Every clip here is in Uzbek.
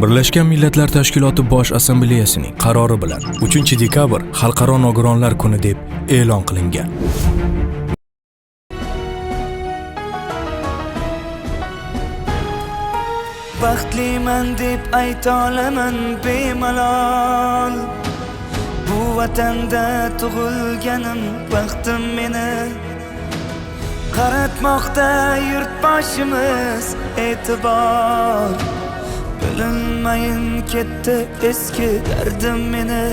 Birlashgan Millatlar Tashkiloti Bosh Assambleyasining qarori bilan 3-dekabr Xalqaro nogironlar kuni deb e'lon qilingan. Baxtliman deb ayta olaman bemalol. Bu vatanda tug'ilganim baxtim meni qaratmoqda yurtboshimiz e'tibor. Bilinmayin ketdi eski dardim meni.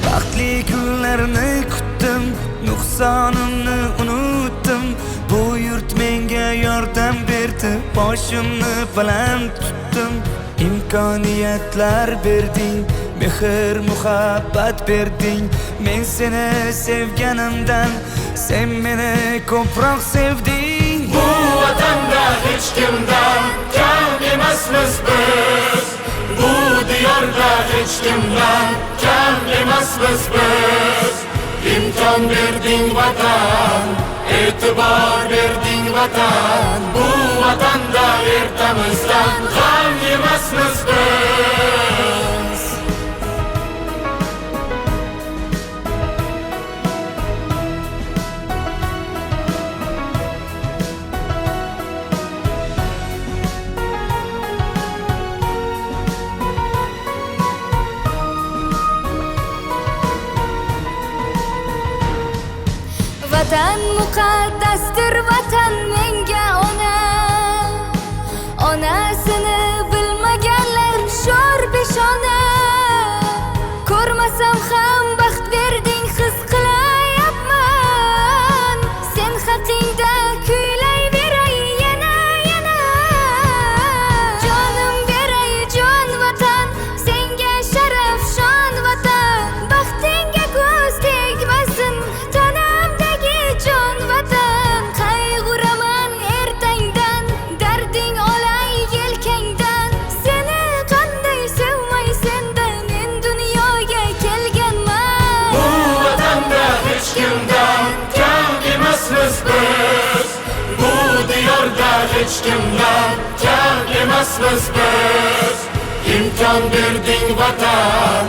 Baxtli kunlarni kutdim, nuqsonimni unutdim. Bu yurt menga yordam berdi, boshimni baland tutdim. İmkoniyatlar berding, mehr muhabbat berding. Men seni sevganimdan sen meni ko'proq sevding. Bu vatanda hech kimdan kam emasmiz biz. Bu diyorda hech kimdan kam emasmiz biz. İmkon berding vatan, e'tibor berding vatan. Bu vatanda ertamizdan g'am emasmiz biz. Vatan muqaddasdir, vatan menga ona. Onasini bilmaganlar sho'r beshona. Ko'rmasam ham baxt berding, his qilayapman. Sen haqingda kuylayveray yana yana. Jonim beray jon vatan, senga sharaf shon vatan. Baxtingga ko'z tegmasin, tanamdagi jon vatan. Qayg'uraman ertangdan, darding olay yelkangdan. Seni qanday sevmaysan-da men dunyoga kelganman. Bu vatanda hech kimdan kam emasmiz biz. Bu diyorda hech kimdan kam emasmiz biz. İmkon berding vatan,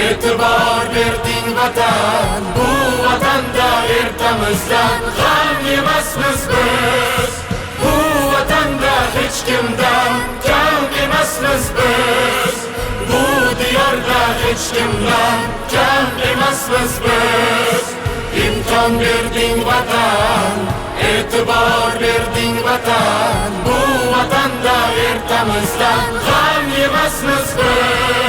e'tibor berding vatan. Bu vatanda ertamizdan g'am emasmiz biz. Bu vatanda hech kimdan kam emasmiz biz. Bu diyorda hech kimdan kam emasmiz biz. İmkon berding vatan, e'tibor berding vatan. Bu vatanda ertamizdan g'am emasmiz biz.